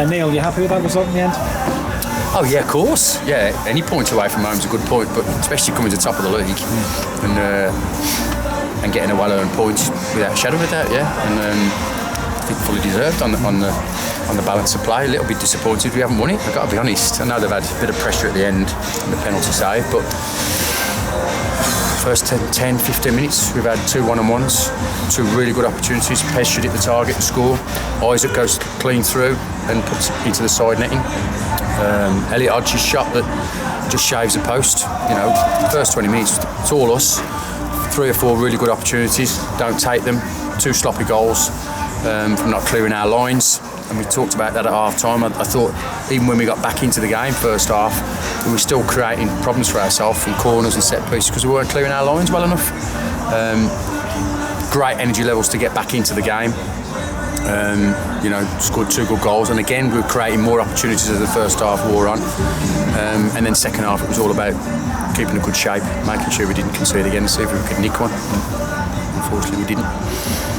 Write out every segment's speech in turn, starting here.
Neil, you happy with that result in the end? Oh yeah, of course. Yeah, any point away from home is a good point, but especially coming to the top of the league and getting a well-earned point without a shadow of a doubt. Yeah, and I think fully deserved on the balance of play. A little bit disappointed we haven't won it. I've got to be honest. I know they've had a bit of pressure at the end and the penalty save, but first 10-15 minutes we've had 2 1-on-1s, 2 really good opportunities. Pez should hit the target and score. Isaac goes clean through and puts it into the side netting. Elliot Hodge's shot that just shaves the post. You know, first 20 minutes it's all us. 3 or 4 really good opportunities, don't take them. 2 sloppy goals from not clearing our lines, and we talked about that at half time. I thought even when we got back into the game first half, we were still creating problems for ourselves from corners and set pieces because we weren't clearing our lines well enough. Great energy levels to get back into the game. You know, scored 2 good goals, and again we were creating more opportunities as the first half wore on, and then second half it was all about keeping a good shape, making sure we didn't concede again, see if we could nick one. Unfortunately we didn't.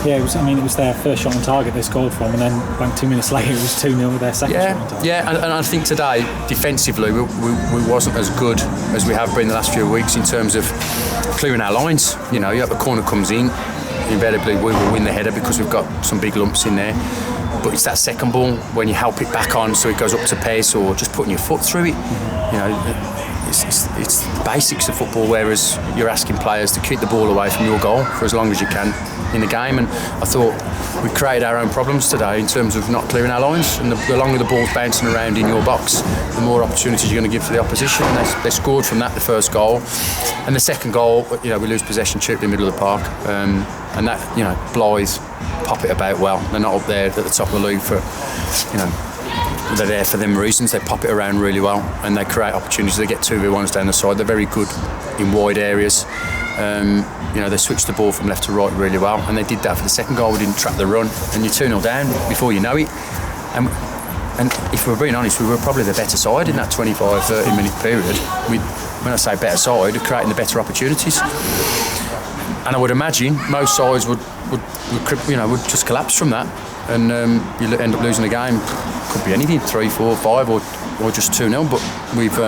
Yeah, it was their first shot on target they scored from, and then about 2 minutes later it was 2-0 with their second shot on target. Yeah, and I think today defensively we wasn't as good as we have been the last few weeks in terms of clearing our lines. You know, the corner comes in, invariably we will win the header because we've got some big lumps in there, but it's that second ball when you help it back on so it goes up to pace, or just putting your foot through it. You know, it's the basics of football, whereas you're asking players to keep the ball away from your goal for as long as you can in the game, and I thought we created our own problems today in terms of not clearing our lines, and the longer the ball's bouncing around in your box, the more opportunities you're going to give to the opposition, and they scored from that, the first goal. And the second goal, you know, we lose possession cheaply in the middle of the park, and that, you know, Blyth pop it about well. They're not up there at the top of the league for, you know, they're there for them reasons. They pop it around really well and they create opportunities. They get 2v1s down the side. They're very good in wide areas. You know, they switched the ball from left to right really well, and they did that for the second goal. We didn't trap the run, and you're 2-0 down before you know it. And if we're being honest, we were probably the better side in that 25-30 minute period. When I say better side, we're creating the better opportunities. And I would imagine most sides would just collapse from that, and you end up losing the game. Could be anything, 3, 4, 5, or just 2-0. But we've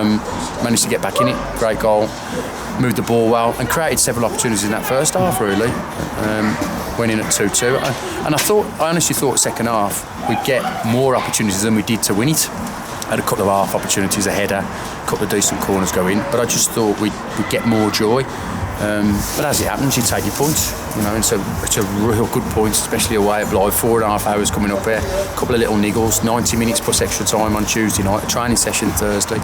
managed to get back in it. Great goal, moved the ball well, and created several opportunities in that first half. Really, went in at 2-2, and I honestly thought second half we'd get more opportunities than we did to win it. Had a couple of half opportunities, a header, a couple of decent corners go in, but I just thought we'd get more joy. But as it happens, you take your points. You know, it's a real good point, especially away at Blyth. 4.5 hours coming up there, a couple of little niggles, 90 minutes plus extra time on Tuesday night, a training session Thursday.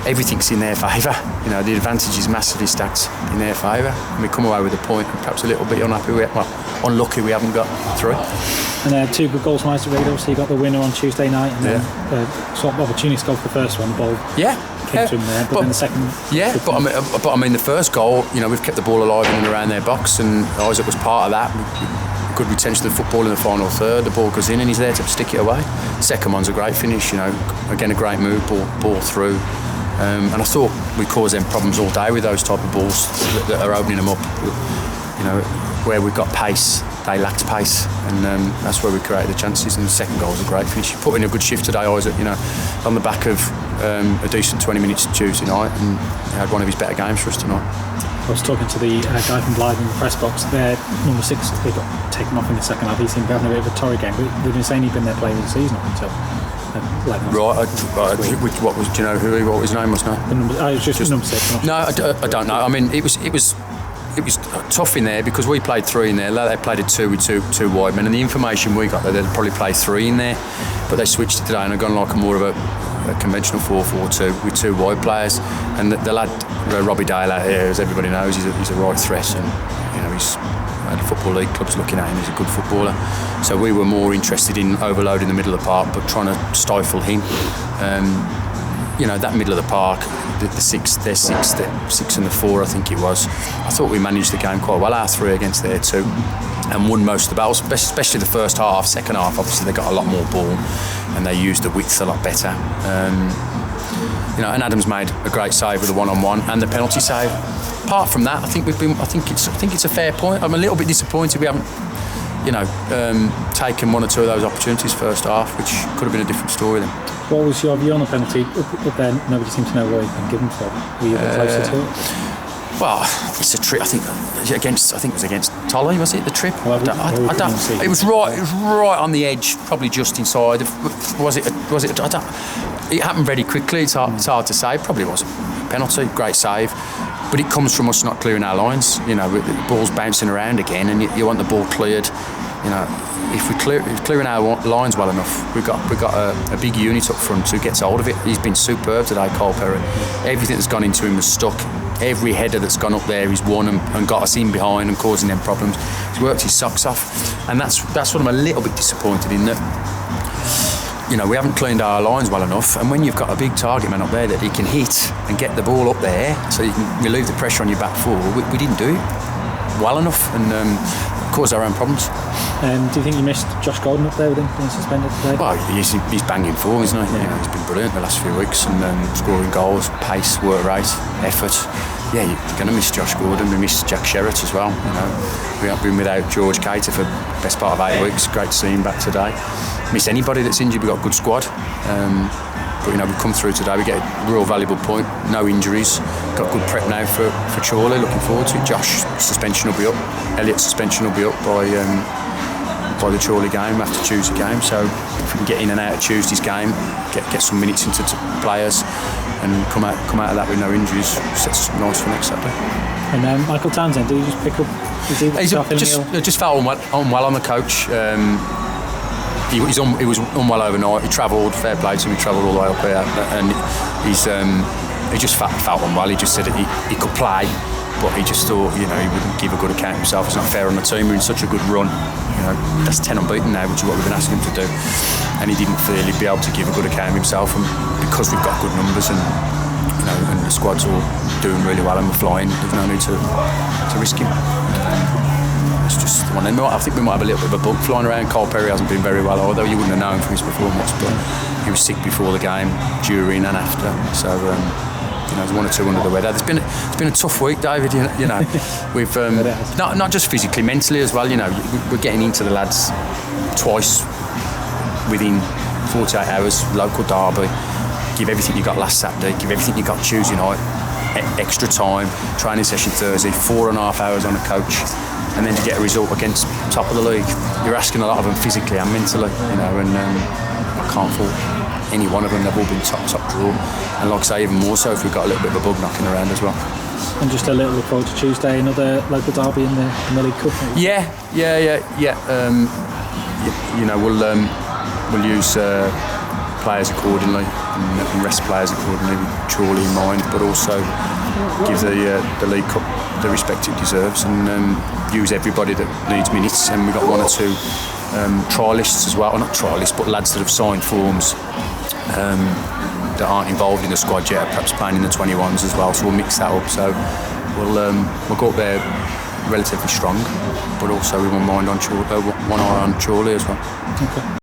Everything's in their favour. You know, the advantage is massively stacked in their favour, and we come away with a point, and perhaps a little bit unlucky we haven't got through. And 2 good goals from Isaac, so you got the winner on Tuesday night, and then sort of opportunity to go for the first one, the ball. Came to him there, but then the second. Yeah, but I mean the first goal, you know, we've kept the ball alive in and around their box, and Isaac was part of that. Good retention of the football in the final third. The ball goes in and he's there to stick it away. Second one's a great finish, you know, again a great move, ball through. And I thought we caused them problems all day with those type of balls that are opening them up. You know, where we've got pace, they lacked pace, and that's where we created the chances. And the second goal was a great finish. He put in a good shift today, Isaac, you know, on the back of a decent 20 minutes Tuesday night, and he had one of his better games for us tonight. I was talking to the guy from Blyth in the press box. Their number 6, they got taken off in the second half. He seemed to be having a bit of a torrid game, but they've been saying he'd been there playing the season up until. What his name was now? It was just number 6. No, I don't know. I mean, it was tough in there because we played 3 in there. They played a 2 with two wide men, and the information we got, they'd probably play 3 in there, but they switched it today and they've gone like more of a conventional 4-4-2 with 2 wide players. And the lad Robbie Dale out here, as everybody knows, he's a right threat, and you know he's the Football League club's looking at him. He's a good footballer, so we were more interested in overloading the middle of the park, but trying to stifle him. You know, that middle of the park, the 6 and the 4, I think it was. I thought we managed the game quite well, our 3 against their 2, and won most of the battles, especially the first half. Second half, obviously, they got a lot more ball and they used the width a lot better. You know, and Adam's made a great save with the 1-on-1 and the penalty save. Apart from that, I think it's a fair point. I'm a little bit disappointed we haven't taken one or two of those opportunities first half, which could have been a different story then. What was your view on the penalty? Up there, nobody seemed to know what he'd been given for. Were you a bit closer to it? Well, it's a trip. I think it was against Tolly, was it? The trip. Well, I don't. It was right. It was right on the edge, probably just inside. Was it? I don't. It happened very quickly. It's hard to say. Probably was a penalty. Great save, but it comes from us not clearing our lines. The ball's bouncing around again, and you want the ball cleared. If clearing our lines well enough, we've got a big unit up front who gets hold of it. He's been superb today, Cole Perry. Everything that's gone into him was stuck. Every header that's gone up there, he's won and got us in behind and causing them problems. He's worked his socks off, and that's what I'm a little bit disappointed in. That we haven't cleaned our lines well enough, and when you've got a big target man up there that he can hit and get the ball up there, so you can relieve the pressure on your back four, we didn't do it well enough, and caused our own problems. Do you think you missed Josh Gordon up there with him being suspended today? Well, he's banging form, isn't he? Yeah. He's been brilliant the last few weeks, and scoring goals, pace, work rate, effort. Yeah, you're going to miss Josh Gordon. We miss Jack Sherratt as well. We have been without George Cater for the best part of 8 weeks. Great to see him back today. Miss anybody that's injured. We've got a good squad. But we've come through today. We get a real valuable point. No injuries. Got good prep now for Chorley. Looking forward to it. Josh suspension will be up. Elliott's suspension will be up by the Chorley game after Tuesday game. So if we can get in and out of Tuesday's game, get some minutes into players, and come out of that with no injuries, sets us up nice for next Saturday. And Michael Townsend, did he just pick up? Just felt unwell on the coach. He was unwell overnight. He travelled, fair play to him, he travelled all the way up here, and he just felt unwell. He just said that he could play, but he just thought he wouldn't give a good account of himself. It's not fair on the team. We're in such a good run. That's 10 unbeaten now, which is what we've been asking him to do, and he didn't feel he'd be able to give a good account of himself. And because we've got good numbers and the squad's all doing really well and we're flying, there's no need to risk him. It's just one. I think we might have a little bit of a bug flying around. Cole Perry hasn't been very well, although you wouldn't have known from his performance, but he was sick before the game, during and after. So there's one or two under the weather. It's been a tough week, David. We've not just physically, mentally as well. We're getting into the lads twice within 48 hours. Local derby. Give everything you got last Saturday. Give everything you got Tuesday night. Extra time. Training session Thursday. 4.5 hours on a coach. And then to get a result against top of the league, you're asking a lot of them physically and mentally, and I can't fault any one of them. They've all been top draw, and like I say, even more so if we've got a little bit of a bug knocking around as well. And just a little look forward to Tuesday, another local derby in the League Cup. Yeah. We'll use players accordingly and rest players accordingly with Chorley in mind, but also give the League Cup the respect it deserves, and use everybody that needs minutes. And we've got one or two trialists as well, or not trialists, but lads that have signed forms that aren't involved in the squad yet, perhaps playing in the 21s as well. So we'll mix that up. So we'll go up there relatively strong, but also with one eye on Chorley as well. Okay.